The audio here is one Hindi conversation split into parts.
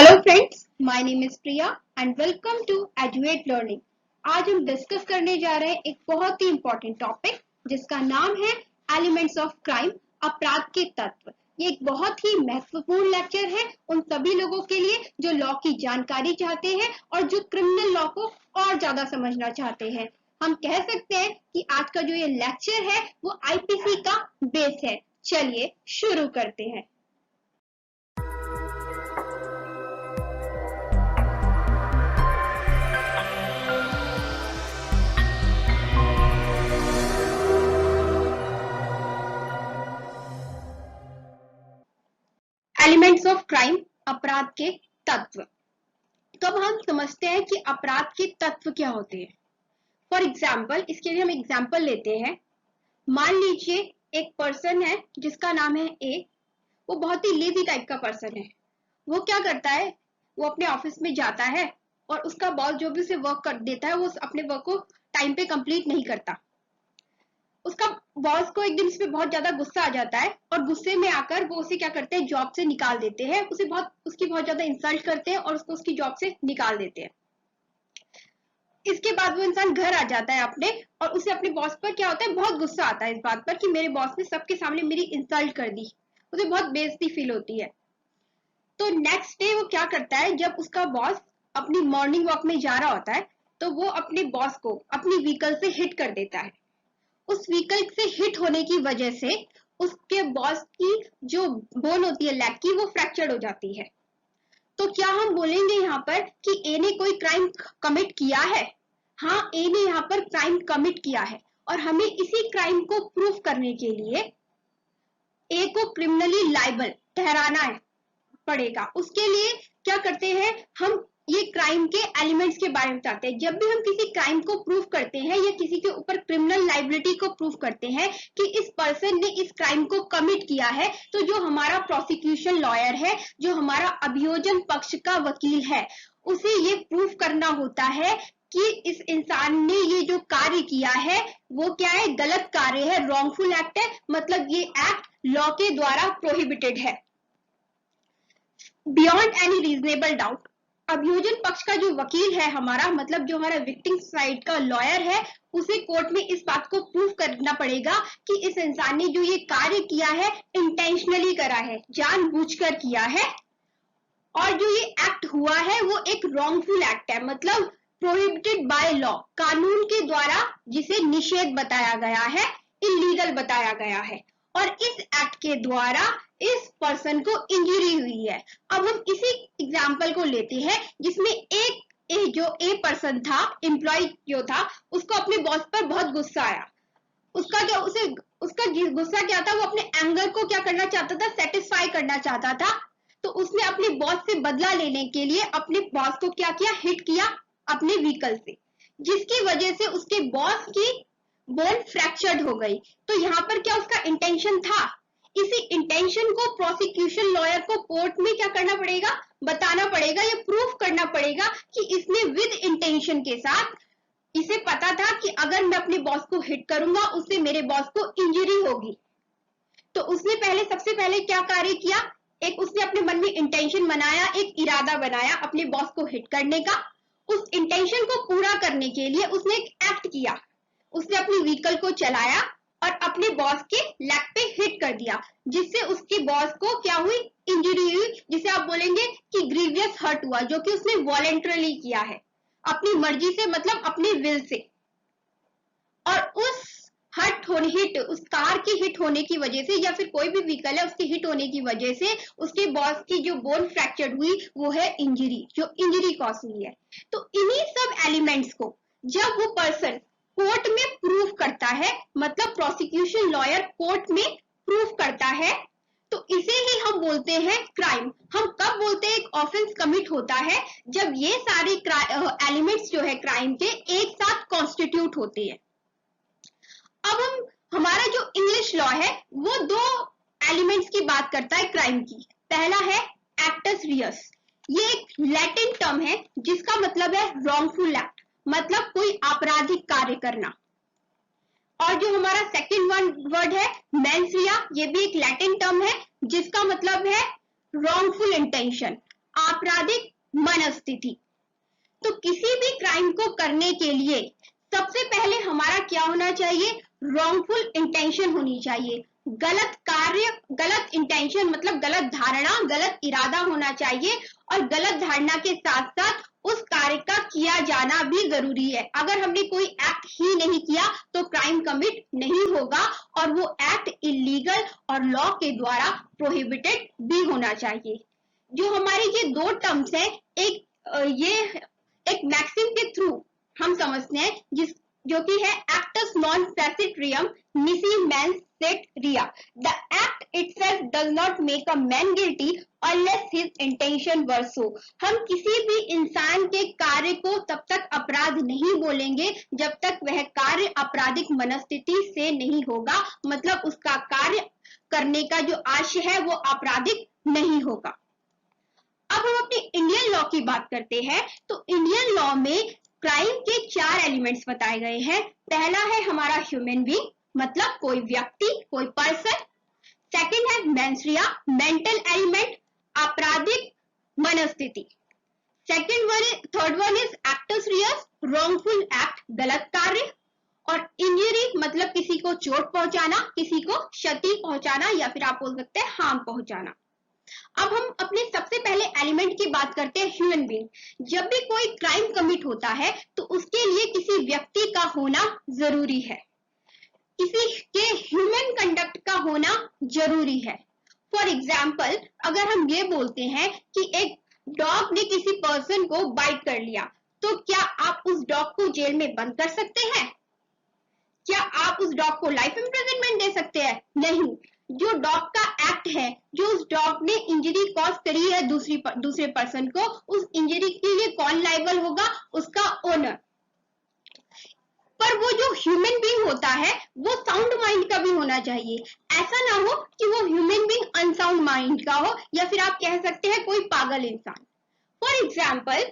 Hello friends, my name is Priya and welcome to eduate learning. आज हम डिस्कस करने जा रहे हैं एक बहुत ही इंपॉर्टेंट टॉपिक जिसका नाम है एलिमेंट्स ऑफ क्राइम, अपराध के तत्व। ये एक बहुत ही महत्वपूर्ण लेक्चर है उन सभी लोगों के लिए जो लॉ की जानकारी चाहते हैं और जो क्रिमिनल लॉ को और ज्यादा समझना चाहते हैं। हम कह सकते हैं कि आज का जो ये लेक्चर है वो आईपीसी का बेस है। चलिए शुरू करते हैं। एलिमेंट्स ऑफ क्राइम, अपराध के तत्व। तो अब हम समझते हैं कि अपराध के तत्व क्या होते हैं। फॉर एग्जाम्पल, इसके लिए हम एग्जाम्पल लेते हैं। मान लीजिए एक पर्सन है जिसका नाम है ए। वो बहुत ही लेजी टाइप का पर्सन है। वो क्या करता है, वो अपने ऑफिस में जाता है और उसका बॉस जो भी उसे वर्क कर देता है वो अपने वर्क को टाइम पे कंप्लीट नहीं करता। उसका बॉस को एक दिन इस पे बहुत ज्यादा गुस्सा आ जाता है और गुस्से में आकर वो उसे क्या करते हैं, जॉब से निकाल देते हैं। उसकी बहुत ज्यादा इंसल्ट करते हैं और उसको उसकी जॉब से निकाल देते हैं। इसके बाद वो इंसान घर आ जाता है अपने, और उसे अपने बॉस पर क्या होता है, बहुत गुस्सा आता है इस बात पर कि मेरे बॉस ने सबके सामने मेरी इंसल्ट कर दी। उसे बहुत बेइज्जती फील होती है। तो नेक्स्ट डे वो क्या करता है, जब उसका बॉस अपनी मॉर्निंग वॉक में जा रहा होता है तो वो अपने बॉस को अपनी व्हीकल से हिट कर देता है। उस व्हीकल से हिट होने की वजह से उसके बॉस की जो बोन होती है लेग की, वो फ्रैक्चर्ड हो जाती है। तो क्या हम बोलेंगे यहाँ पर कि ए ने कोई क्राइम कमिट किया है? हाँ, ए ने यहाँ पर क्राइम कमिट किया है और हमें इसी क्राइम को प्रूव करने के लिए ए को क्रिमिनली लायबल ठहराना पड़ेगा। उसके लिए क्या करते हैं, हम ये क्राइम के एलिमेंट्स के बारे में बताते हैं। जब भी हम किसी क्राइम को प्रूव करते हैं या किसी के ऊपर क्रिमिनल लायबिलिटी को प्रूव करते हैं कि इस पर्सन ने इस क्राइम को कमिट किया है, तो जो हमारा प्रोसिक्यूशन लॉयर है, जो हमारा अभियोजन पक्ष का वकील है, उसे ये प्रूव करना होता है कि इस इंसान ने ये जो कार्य किया है वो क्या है, गलत कार्य है, रॉन्गफुल एक्ट है, मतलब ये एक्ट लॉ के द्वारा प्रोहिबिटेड है। बियॉन्ड एनी रीजनेबल डाउट, अभियोजन पक्ष का जो वकील है हमारा, मतलब जो हमारा विक्टिम साइड का लॉयर है, उसे कोर्ट में इस बात को प्रूव करना पड़ेगा कि इस इंसान ने जो ये कार्य किया है इंटेंशनली करा है, जानबूझकर किया है, और जो ये एक्ट हुआ है वो एक रॉन्गफुल एक्ट है, मतलब प्रोहिबिटेड बाय लॉ, कानून के द्वारा जिसे निषेध बताया गया है, इलीगल बताया गया है, और इस एक्ट के द्वारा इस पर्सन को इंजरी हुई है। अब हम इसी एग्जाम्पल को लेते हैं जिसमें जो ए पर्सन था, एम्प्लॉय जो था, उसको अपने बॉस पर बहुत गुस्सा आया। उसका गुस्सा क्या था, वो अपने एंगर को क्या करना चाहता था, सेटिस्फाई करना चाहता था। तो उसने अपने बॉस से बदला लेने के लिए अपने बॉस को क्या किया, हिट किया अपने व्हीकल से, जिसकी वजह से उसके बॉस की बोन फ्रैक्चर्ड हो गई। तो यहाँ पर क्या उसका इंटेंशन था? इसी इंटेंशन को प्रोसिक्यूशन लॉयर को कोर्ट में क्या करना पड़ेगा, बताना पड़ेगा, ये प्रूफ करना पड़ेगा कि इसने विद इंटेंशन के साथ, इसे पता था कि अगर मैं अपने बॉस को हिट करूंगा उससे मेरे बॉस को इंजरी होगी। तो उसने सबसे पहले क्या कार्य किया, एक उसने अपने मन में इंटेंशन बनाया, एक इरादा बनाया अपने बॉस को हिट करने का। उस इंटेंशन को पूरा करने के लिए उसने एक एक्ट किया, उसने अपनी व्हीकल को चलाया और अपने बॉस के लेग पे हिट कर दिया, जिससे उसके बॉस को क्या हुई, इंजरी हुई, जिसे आप बोलेंगे कि ग्रीवियस हर्ट हुआ, जो कि उसने वॉलेंटरली किया है, अपनी मर्जी से, मतलब अपने विल से। और उस उस कार की हिट होने की वजह से, या फिर कोई भी व्हीकल है उसकी हिट होने की वजह से उसके बॉस की जो बोन फ्रैक्चर्ड हुई वो है इंजरी, जो इंजरी कॉज हुई है। तो इन्हीं सब एलिमेंट्स को जब वो पर्सन कोर्ट में प्रूव करता है, मतलब प्रोसिक्यूशन लॉयर कोर्ट में प्रूव करता है, तो इसे ही हम बोलते हैं क्राइम। हम कब बोलते हैं एक ऑफेंस कमिट होता है, जब ये सारे एलिमेंट्स जो है क्राइम के एक साथ कॉन्स्टिट्यूट होते हैं। अब हमारा जो इंग्लिश लॉ है वो दो एलिमेंट्स की बात करता है क्राइम की। पहला है एक्टस रियस, ये एक लैटिन टर्म है जिसका मतलब है रॉन्गफुल एक्ट, मतलब कोई आपराधिक कार्य करना। और जो हमारा सेकंड वर्ड है मेंस रिया, ये भी एक लैटिन टर्म है जिसका मतलब है रॉन्गफुल इंटेंशन, आपराधिक मनस्थिति। तो किसी भी क्राइम को करने के लिए सबसे पहले हमारा क्या होना चाहिए? रॉन्गफुल इंटेंशन होनी चाहिए। गलत कार्य, गलत इंटेंशन मतलब गलत धारणा, गलत इरादा होना चाहिए और गलत धारणा के साथ साथ उस कार्य का किया जाना भी जरूरी है। अगर हमने कोई एक्ट ही नहीं किया तो क्राइम कमिट नहीं होगा और वो एक्ट इलीगल और लॉ के द्वारा प्रोहिबिटेड भी होना चाहिए। जो हमारी ये दो टर्म्स है, एक मैक्सिम के थ्रू हम समझते हैं जो कि है actus non facit reum nisi mens sit rea. The act itself does not make a man guilty unless his intention were so. हम किसी भी इंसान के कार्य को तब तक अपराध नहीं बोलेंगे जब तक वह कार्य आपराधिक मनस्थिति से नहीं होगा, मतलब उसका कार्य करने का जो आशय है वो आपराधिक नहीं होगा। अब हम अपने इंडियन लॉ की बात करते हैं। तो इंडियन लॉ में क्राइम के 4 एलिमेंट्स बताए गए हैं। पहला है हमारा ह्यूमन बीइंग, मतलब कोई व्यक्ति, कोई पर्सन। सेकंड है मेंस-रिया, मेंटल एलिमेंट, आपराधिक मनस्थिति। Third one is actus reus, wrongful act, गलत कार्य। और इंजरी मतलब किसी को चोट पहुंचाना, किसी को क्षति पहुंचाना या फिर आप बोल सकते हैं हार्म पहुंचाना। अब हम अपने सबसे पहले एलिमेंट की बात करते हैं, ह्यूमन बीइंग। जब भी कोई क्राइम कमिट होता है तो उसके लिए किसी व्यक्ति का होना जरूरी है, किसी के ह्यूमन कंडक्ट का होना जरूरी है। फॉर एग्जाम्पल, अगर हम ये बोलते हैं कि एक डॉग ने किसी पर्सन को बाइट कर लिया, तो क्या आप उस डॉग को जेल में बंद कर सकते हैं? क्या आप उस डॉग को लाइफ इम्प्रिजनमेंट दे सकते हैं? नहीं। जो डॉग का एक्ट है, जो उस डॉग ने इंजरी कॉज करी है दूसरे पर्सन को, उस इंजरी के लिए कौन लायबल होगा? उसका ओनर। पर वो जो ह्यूमन बीइंग होता है वो साउंड माइंड का भी होना चाहिए। ऐसा ना हो कि वो ह्यूमन बीइंग अनसाउंड माइंड का हो या फिर आप कह सकते हैं कोई पागल इंसान। फॉर एग्जाम्पल,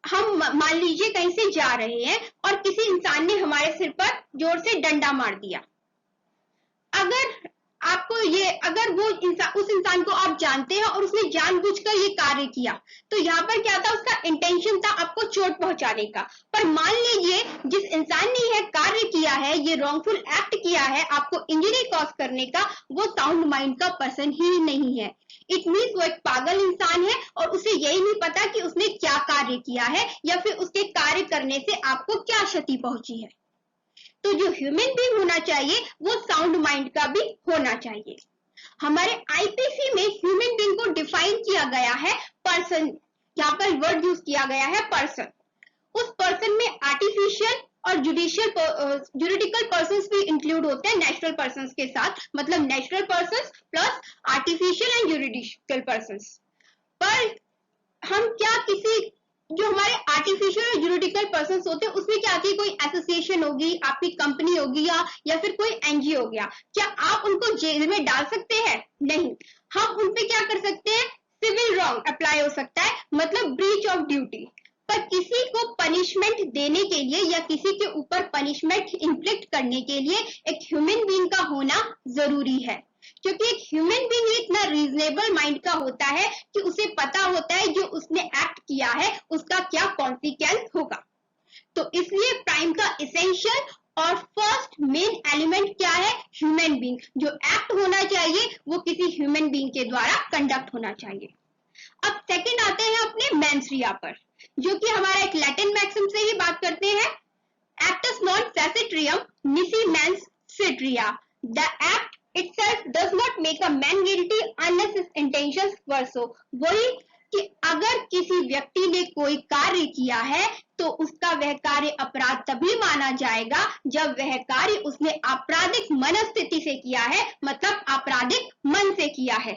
हम मान लीजिए कहीं से जा रहे हैं और किसी इंसान ने हमारे सिर पर जोर से डंडा मार दिया। अगर वो उस इंसान को आप जानते हैं और उसने जानबूझकर ये कार्य किया, तो यहाँ पर क्या था? उसका इंटेंशन था आपको चोट पहुंचाने का। पर मान लीजिए जिस इंसान ने यह कार्य किया है, ये रॉन्गफुल एक्ट किया है आपको इंजरी कॉज करने का, वो साउंड माइंड का पर्सन ही नहीं है। इट मीन्स वो एक पागल इंसान है और उसे यही नहीं पता कि उसने क्या कार्य किया है या फिर उसके कार्य करने से आपको क्या क्षति पहुंची है। तो जो ह्यूमन बीइंग होना चाहिए वो साउंड माइंड का भी होना चाहिए। हमारे आईपीसी में ह्यूमन बीइंग को डिफाइन किया गया है पर्सन। यहाँ पर वर्ड यूज किया गया है पर्सन। उस पर्सन में आर्टिफिशियल और जुरिडिकल पर्संस भी इंक्लूड होते हैं नेचुरल पर्संस के साथ, मतलब natural persons plus artificial and juridical persons. पर हम क्या किसी जो हमारे आर्टिफिशियल और जुरिडिकल पर्संस होते हैं उसमें क्या आती है? कोई एसोसिएशन होगी, आपकी कंपनी होगी या फिर कोई एनजीओ हो गया, क्या आप उनको जेल में डाल सकते हैं? नहीं। हम उन पे क्या कर सकते हैं? सिविल रॉन्ग अप्लाई हो सकता है, मतलब ब्रीच ऑफ ड्यूटी। पर किसी को पनिशमेंट देने के लिए या किसी के ऊपर पनिशमेंट इंफ्लिक्ट करने के लिए एक ह्यूमन बीइंग का होना जरूरी है, क्योंकि एक ह्यूमन बीइंग इतना रीजनेबल माइंड का होता है कि उसे पता होता है जो उसने एक्ट किया है उसका क्या कॉन्सिक्वेंस होगा। तो इसलिए क्राइम का इसेंशियल और फर्स्ट मेन एलिमेंट क्या है? Human being. जो एक्ट होना चाहिए वो किसी ह्यूमन बीइंग के द्वारा कंडक्ट होना चाहिए। अब सेकंड आते हैं अपने मेंस-रिया पर, जो कि हमारा एक लैटिन मैक्सिम से ही बात करते हैं, actus non facit reum nisi mens sit rea. The act itself does not make a man guilty unless his intentions were so। वही कि अगर किसी व्यक्ति ने कोई कार्य किया है तो उसका वह कार्य अपराध तभी माना जाएगा जब वह कार्य उसने आपराधिक मनस्थिति से किया है, मतलब आपराधिक मन से किया है।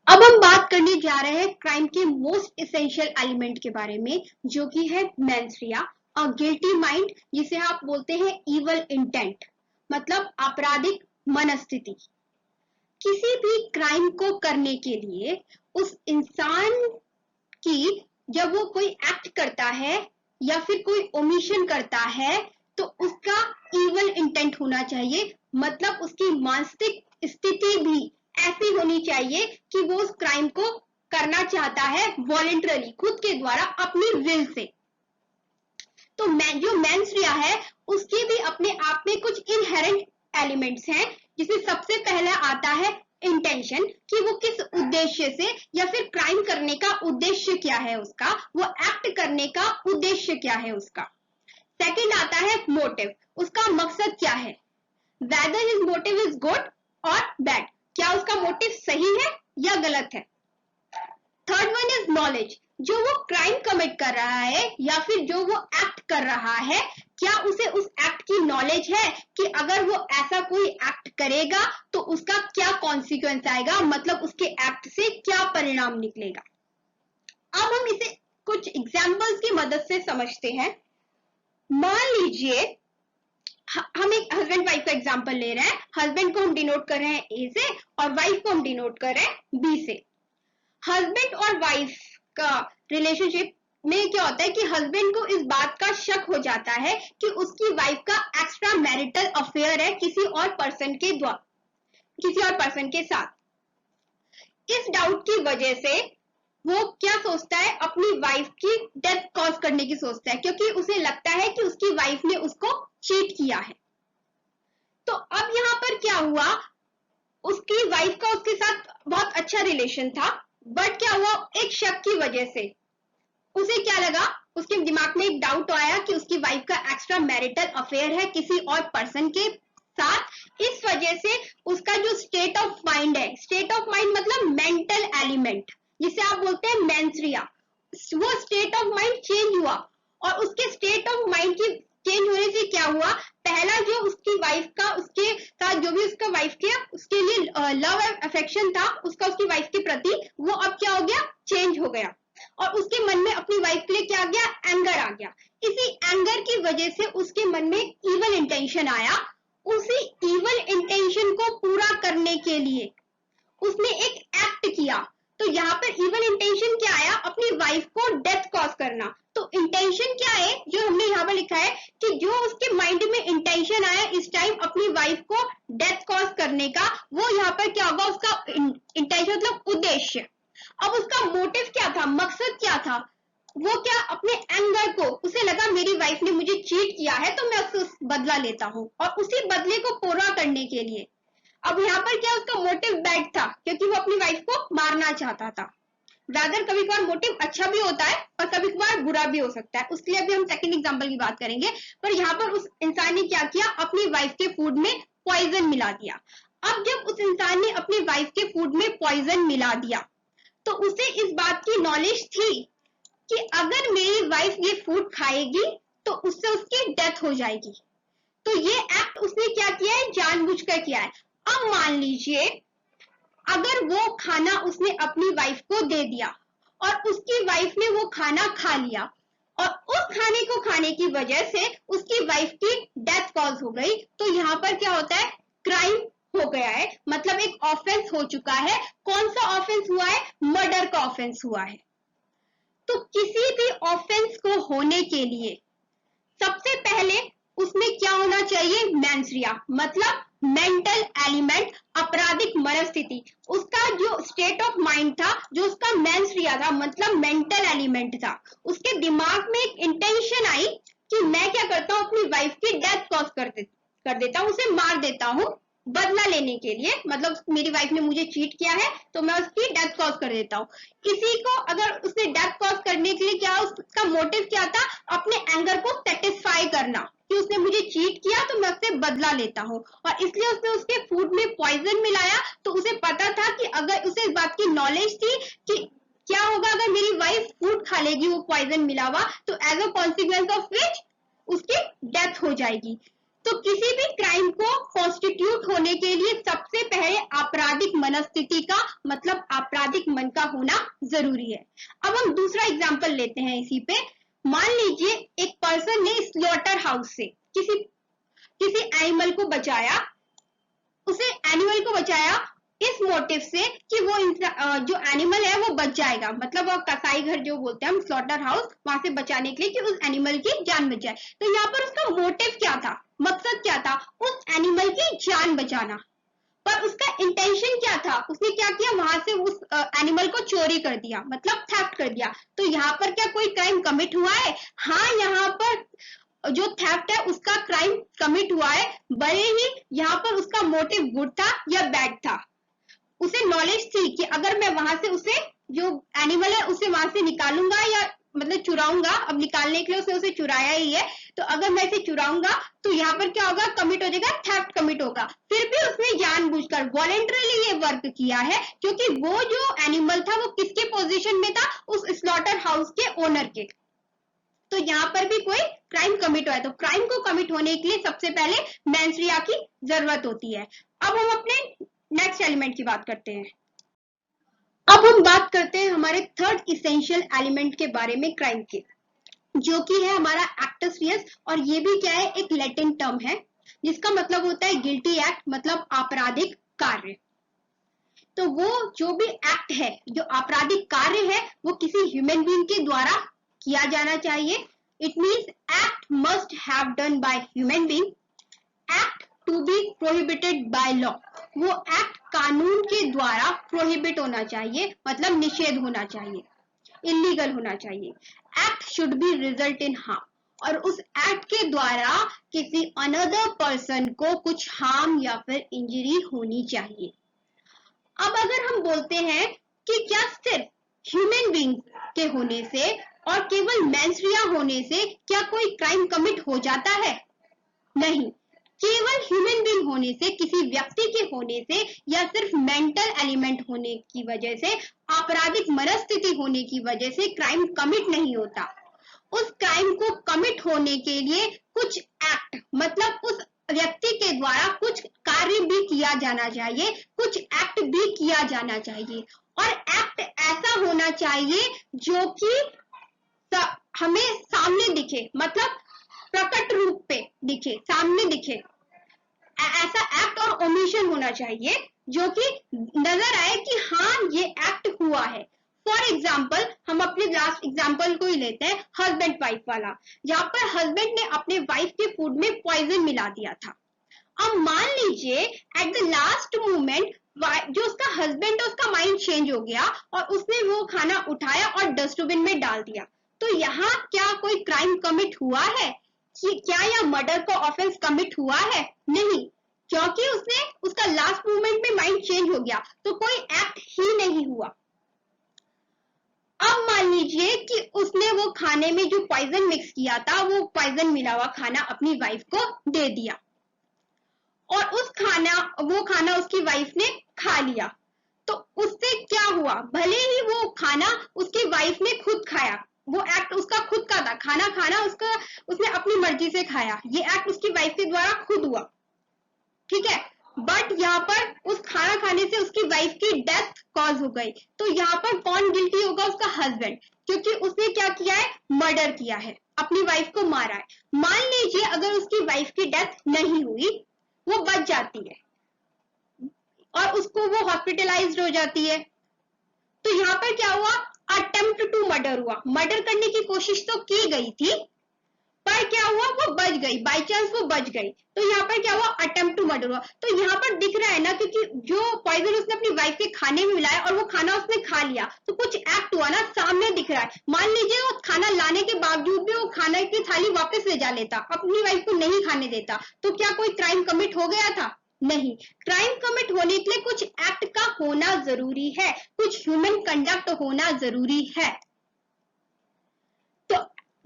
अब हम बात करने जा रहे हैं क्राइम के मोस्ट इसेंशियल एलिमेंट के बारे में, जो कि है मेंस-रिया, अ गिल्टी माइंड, जिसे आप बोलते हैं इवल इंटेंट, मतलब आपराधिक मनस्थिति। किसी भी क्राइम को करने के लिए उस इंसान की, जब वो कोई एक्ट करता है या फिर कोई ओमिशन करता है, तो उसका इवल इंटेंट होना चाहिए, मतलब उसकी मानसिक स्थिति भी ऐसी होनी चाहिए कि वो उस क्राइम को करना चाहता है वॉलेंटरली, खुद के द्वारा, अपनी विल से। तो जो मेंस रिया है उसकी भी अपने आप में कुछ इनहेरेंट एलिमेंट्स हैं, जिसे सबसे पहले आता है इंटेंशन, कि वो किस उद्देश्य से या फिर क्राइम करने का उद्देश्य क्या है उसका, वो एक्ट करने का उद्देश्य क्या है उसका। सेकंड आता है मोटिव, उसका मकसद क्या है, weather his motive is good और बैड, क्या उसका मोटिव सही है या गलत है। थर्ड वन इज नॉलेज, जो वो क्राइम कमिट कर रहा है या फिर जो वो एक्ट कर रहा है, क्या उसे उस एक्ट की नॉलेज है कि अगर वो ऐसा कोई एक्ट करेगा तो उसका क्या कॉन्सिक्वेंस आएगा, मतलब उसके एक्ट से क्या परिणाम निकलेगा। अब हम इसे कुछ एग्जाम्पल्स की मदद से समझते हैं। मान लीजिए हम एक हस्बैंड वाइफ का एग्जाम्पल ले रहे हैं। हस्बैंड को हम डिनोट कर रहे हैं ए से और वाइफ को हम डिनोट कर रहे हैं बी से। हस्बैंड और वाइफ का रिलेशनशिप में क्या होता है कि हस्बैंड को इस बात का शक हो जाता है कि उसकी वाइफ का एक्स्ट्रा मैरिटल अफेयर है किसी और पर्सन के साथ। इस डाउट की वजह से वो क्या सोचता है, अपनी वाइफ की डेथ कॉज करने की सोचता है, क्योंकि उसे लगता है कि उसकी वाइफ ने उसको चीट किया है। तो अब यहाँ पर क्या हुआ, उसकी वाइफ का उसके साथ बहुत अच्छा रिलेशन था, बट क्या हुआ, एक शक की वजह से उसे क्या लगा, उसके दिमाग में एक डाउट आया कि उसकी वाइफ का एक्स्ट्रा मैरिटल अफेयर है किसी और पर्सन के साथ। इस वजह से उसका जो स्टेट ऑफ माइंड है, स्टेट ऑफ माइंड मतलब मेंटल एलिमेंट, जिसे आप बोलते हैं मेंसरिया, वो स्टेट ऑफ माइंड चेंज हुआ। और उसके स्टेट ऑफ माइंड की चेंज होने से क्या हुआ, पहला जो उसकी वाइफ का उसके साथ जो भी उसका वाइफ के उसके लिए लव अफेक्शन था उसका उसकी वाइफ के प्रति, वो अब क्या हो गया, चेंज हो गया। और उसके मन में अपनी वाइफ के लिए क्या आ गया, एंगर आ गया। इसी एंगर की वजह से उसके मन में इवल इंटेंशन आया। उसी इवल इंटेंशन को पूरा करने के लिए उसने एक एक्ट किया। तो यहाँ पर इवल इंटेंशन क्या आया, अपनी वाइफ को डेथ कॉज करना। तो इंटेंशन क्या है जो हमने यहाँ पर लिखा है कि जो उसके माइंड में इंटेंशन आया इस टाइम अपनी वाइफ को डेथ कॉज करने का, वो यहाँ पर क्या होगा, उसका इंटेंशन मतलब उद्देश्य। अब उसका मोटिव क्या था, मकसद क्या था, वो क्या, अपने एंगर को, उसे लगा मेरी वाइफ ने मुझे चीट किया है तो मैं उससे बदला लेता हूँ, और उसी बदले को पूरा करने के लिए। अब यहाँ पर क्या, उसका मोटिव बैड था क्योंकि वो अपनी वाइफ को मारना चाहता था। रादर कभी कभार मोटिव अच्छा भी होता है और कभी कभार बुरा भी हो सकता है, उसके लिए अभी हम सेकंड एग्जांपल की बात करेंगे। पर यहाँ पर उस इंसान ने क्या किया, अपनी वाइफ के फूड में पॉइजन मिला दिया। अब जब उस इंसान ने अपनी वाइफ के फूड में पॉइजन मिला दिया तो उसे इस बात की नॉलेज थी कि अगर मेरी वाइफ ये फूड खाएगी तो उससे उसकी डेथ हो जाएगी। तो ये एक्ट उसने क्या किया है, जानबूझकर किया है। अब मान लीजिए अगर वो खाना उसने अपनी वाइफ को दे दिया और उसकी वाइफ ने वो खाना खा लिया और उस खाने को खाने की वजह से उसकी वाइफ की डेथ कॉज हो गई, तो यहाँ पर क्या होता है, क्राइम हो गया है, मतलब एक ऑफेंस हो चुका है। कौन सा ऑफेंस हुआ है, मर्डर का ऑफेंस हुआ है। तो किसी भी ऑफेंस को होने के लिए सबसे पहले उसमें क्या होना चाहिए, मेंसरिया मतलब मेंटल एलिमेंट, आपराधिक मनस्थिति। उसका जो स्टेट ऑफ माइंड था, जो उसका मेंसरिया था मतलब मेंटल एलिमेंट था, उसके दिमाग में एक इंटेंशन आई कि मैं क्या करता हूँ, अपनी वाइफ की डेथ कॉज कर देता हूँ, उसे मार देता हूँ बदला लेने के लिए, मतलब मेरी वाइफ ने मुझे चीट किया है तो मैं उसकी डेथ कॉज कर देता हूँ। इसी को अगर उसने डेथ कॉज करने के लिए क्या, उसका मोटिव क्या था, अपने एंगर को सेटिस्फाई करना कि उसने मुझे चीट किया तो मैं उससे बदला लेता हूँ, और इसलिए उसने उसके फूड में पॉइजन मिलाया। तो उसे पता था कि अगर उसे इस बात की नॉलेज थी कि क्या होगा अगर मेरी वाइफ फूड खा लेगी वो पॉइजन मिला हुआ, तो as a consequence of which उसकी डेथ हो जाएगी। तो किसी भी क्राइम को कॉन्स्टिट्यूट होने के लिए सबसे पहले आपराधिक मनस्थिति का मतलब आपराधिक मन का होना जरूरी है। अब हम दूसरा एग्जांपल लेते हैं इसी पे। मान लीजिए एक पर्सन ने स्लॉटर हाउस से किसी एनिमल को बचाया, उसे एनिमल को बचाया इस मोटिव से कि वो जो एनिमल है वो बच जाएगा, मतलब वो कसाई घर जो बोलते हैं हम, स्लॉटर हाउस, वहां से बचाने के लिए कि उस एनिमल की जान बच जाए। तो यहाँ पर उसका मोटिव क्या था, मकसद क्या था, उस एनिमल की जान बचाना। पर उसका इंटेंशन क्या था, उसने क्या किया, वहां से उस एनिमल को चोरी कर दिया, मतलब थेफ्ट कर दिया। तो यहाँ पर क्या कोई क्राइम कमिट हुआ है? हाँ, यहाँ पर जो थेफ्ट है उसका क्राइम कमिट हुआ है, भले ही यहाँ पर उसका मोटिव गुड था या बैड था। उसे नॉलेज थी कि अगर मैं वहां से उसे, जो एनिमल है उसे वहां से निकालूंगा या मतलब चुराऊंगा, अब निकालने के लिए उसे चुराया ही है, तो अगर मैं इसे चुराऊंगा तो यहाँ पर क्या होगा, कमिट हो जाएगा, थेफ्ट कमिट होगा। फिर भी उसने जानबूझकर वॉलेंटरली ये वर्क किया है, क्योंकि वो जो एनिमल था वो किसके पोजीशन में था, उस स्लॉटर हाउस के ओनर के। तो यहाँ पर भी कोई क्राइम कमिट हुआ है। तो क्राइम को कमिट होने के लिए सबसे पहले मेंस की जरूरत होती है। अब हम अपने नेक्स्ट एलिमेंट की बात करते हैं। अब हम बात करते हैं हमारे थर्ड इसेंशियल एलिमेंट के बारे में क्राइम के, जो कि है हमारा एक्टस रियस। और ये भी क्या है, एक लैटिन टर्म है जिसका मतलब होता है गिल्टी एक्ट, मतलब आपराधिक कार्य। तो वो जो भी एक्ट है, जो आपराधिक कार्य है, वो किसी ह्यूमन बीइंग के द्वारा किया जाना चाहिए। It means act must have done by human being, act to be prohibited by law. वो एक्ट कानून के द्वारा प्रोहिबिट होना चाहिए, मतलब निषेध होना चाहिए, इलीगल होना चाहिए। Act should be result in harm, और उस एक्ट के द्वारा किसी अनदर पर्सन को कुछ हार्म या फिर इंजरी होनी चाहिए। अब अगर हम बोलते हैं कि क्या सिर्फ ह्यूमन बीइंग के होने से और केवल मेंस्ट्रुआ होने से क्या कोई क्राइम कमिट हो जाता है? नहीं, केवल ह्यूमन बीइंग होने से, किसी व्यक्ति के होने से, या सिर्फ मेंटल एलिमेंट होने की वजह से, आपराधिक मनस्थिति होने की वजह से क्राइम कमिट नहीं होता। उस क्राइम को कमिट होने के लिए कुछ एक्ट, मतलब उस व्यक्ति के द्वारा कुछ कार्य भी किया जाना चाहिए, कुछ एक्ट भी किया जाना चाहिए। और एक्ट ऐसा होना चाहिए जो कि हमें सामने दिखे, मतलब प्रकट रूप पे दिखे, सामने दिखे। ऐसा एक्ट और ओमिशन होना चाहिए जो कि नजर आए कि हाँ ये एक्ट हुआ है। फॉर एग्जाम्पल, हम अपने लास्ट एग्जाम्पल को ही लेते हैं, हस्बैंड वाइफ वाला, जहां पर हस्बैंड ने अपने वाइफ के फूड में पॉइजन मिला दिया था। अब मान लीजिए एट द लास्ट मोमेंट जो उसका हस्बैंड है उसका माइंड चेंज हो गया और उसने वो खाना उठाया और डस्टबिन में डाल दिया। तो यहाँ क्या कोई क्राइम कमिट हुआ है? कि क्या यह मर्डर का ऑफेंस कमिट हुआ है? नहीं, क्योंकि उसने उसका लास्ट मोमेंट में माइंड चेंज हो गया, तो कोई एक्ट ही नहीं हुआ। अब मान लीजिए कि उसने वो खाने में जो पॉइजन मिक्स किया था, वो पॉइजन मिला हुआ खाना अपनी वाइफ को दे दिया, और वो खाना उसकी वाइफ ने खा लिया। तो उससे क्या हुआ? भले ही वो खाना उसकी वाइफ ने खुद खाया, वो एक्ट उसका खुद का था, खाना खाना उसने अपनी मर्जी से खाया, ये एक्ट उसकी वाइफ के द्वारा खुद हुआ, ठीक है। बट यहाँ पर उस खाना खाने से उसकी वाइफ की डेथ कॉज हो गई, तो यहाँ पर कौन गिल्टी होगा? उसका हस्बैंड, क्योंकि उसने क्या किया है? मर्डर किया है, अपनी वाइफ को मारा है। मान लीजिए अगर उसकी वाइफ की डेथ नहीं हुई, वो बच जाती है और उसको वो हॉस्पिटलाइज्ड हो जाती है, तो यहाँ पर क्या हुआ? अटेम्प्ट टू मर्डर हुआ। मर्डर करने की कोशिश तो की गई थी, पर क्या हुआ? वो बच गई, बाई चांस वो बच गई, तो यहाँ पर क्या हुआ? अटेम्प्ट टू मर्डर हुआ। तो यहाँ पर दिख रहा है ना, क्योंकि जो पॉइजन उसने अपनी वाइफ के खाने में मिलाया और वो खाना उसने खा लिया, तो कुछ एक्ट हुआ ना, सामने दिख रहा है। मान लीजिए वो खाना लाने के बावजूद भी वो खाना की थाली वापस ले जा लेता, अपनी वाइफ को नहीं खाने देता, तो क्या कोई क्राइम कमिट हो गया था? नहीं। क्राइम कमिट होने के लिए कुछ एक्ट का होना जरूरी है, कुछ ह्यूमन कंडक्ट होना जरूरी है। तो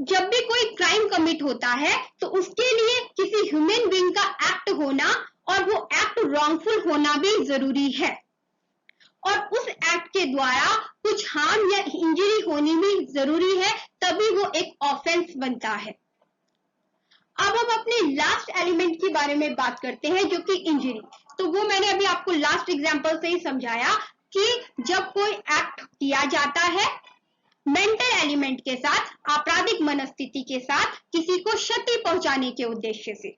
जब भी कोई क्राइम कमिट होता है तो उसके लिए किसी ह्यूमन बीइंग का एक्ट होना, और वो एक्ट रॉन्गफुल होना भी जरूरी है, और उस एक्ट के द्वारा कुछ हार्म या इंजरी होनी भी जरूरी है, तभी वो एक ऑफेंस बनता है। अब हम अपने लास्ट एलिमेंट के बारे में बात करते हैं, जो कि इंजरी। तो वो मैंने अभी आपको लास्ट एग्जांपल से ही समझाया कि जब कोई एक्ट किया जाता है मेंटल एलिमेंट के साथ, आपराधिक मनस्थिति के साथ, किसी को क्षति पहुंचाने के उद्देश्य से,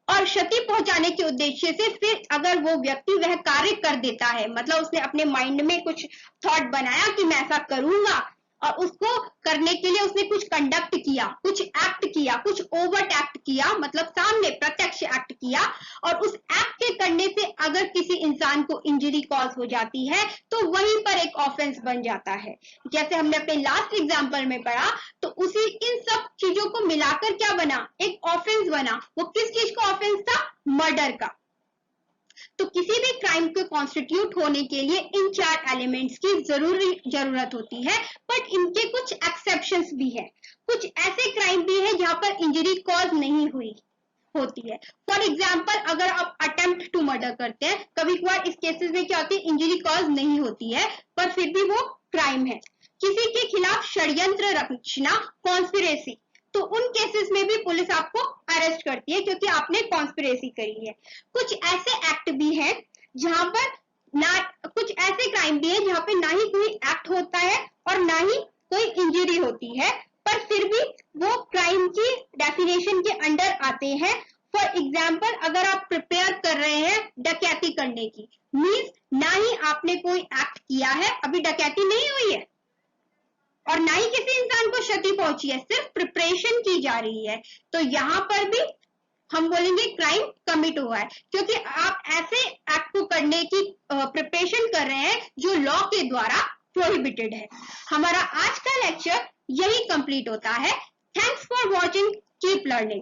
और क्षति पहुंचाने के उद्देश्य से फिर अगर वो व्यक्ति वह कार्य कर देता है, मतलब उसने अपने माइंड में कुछ थॉट बनाया कि मैं ऐसा करूंगा, और उसको करने के लिए उसने कुछ कंडक्ट किया, कुछ एक्ट किया, कुछ ओवर्ट एक्ट किया, मतलब सामने प्रत्यक्ष एक्ट किया, और उस एक्ट के करने से अगर किसी इंसान को इंजरी कॉज हो जाती है तो वहीं पर एक ऑफेंस बन जाता है। जैसे हमने अपने लास्ट एग्जांपल में पढ़ा, तो उसी इन सब चीजों को मिलाकर क्या बना, एक ऑफेंस बना। वो किस चीज का ऑफेंस था, मर्डर का। तो किसी भी क्राइम को कॉन्स्टिट्यूट होने के लिए इन 4 एलिमेंट्स की जरूरत होती है, बट इनके कुछ एक्सेप्शंस भी है। कुछ ऐसे क्राइम भी है जहां पर इंजरी कॉज नहीं हुई होती है। फॉर एग्जाम्पल, अगर आप अटेम्प्ट टू मर्डर करते हैं, कभी कभार इस केसेस में क्या होती है, इंजरी कॉज नहीं होती है, पर फिर भी वो क्राइम है। किसी के खिलाफ षड्यंत्र रचना, कॉन्स्पिरेसी, तो उन केसेस में भी पुलिस आपको अरेस्ट करती है क्योंकि आपने कॉन्स्पिरेसी करी है। कुछ ऐसे एक्ट भी हैं जहां पर ना, कुछ ऐसे क्राइम भी है जहां पे ना ही कोई एक्ट होता है और ना ही कोई इंजरी होती है, पर फिर भी वो क्राइम की डेफिनेशन के अंडर आते हैं। फॉर एग्जाम्पल, अगर आप प्रिपेयर कर रहे हैं डकैती करने की, मीन्स ना ही आपने कोई एक्ट किया है, अभी डकैती नहीं हुई है और ना ही किसी इंसान को क्षति पहुंची है, सिर्फ प्रिपरेशन की जा रही है, तो यहां पर भी हम बोलेंगे क्राइम कमिट हुआ है, क्योंकि आप ऐसे एक्ट को करने की प्रिपरेशन कर रहे हैं जो लॉ के द्वारा प्रोहिबिटेड है। हमारा आज का लेक्चर यही कंप्लीट होता है। Thanks for watching, keep learning.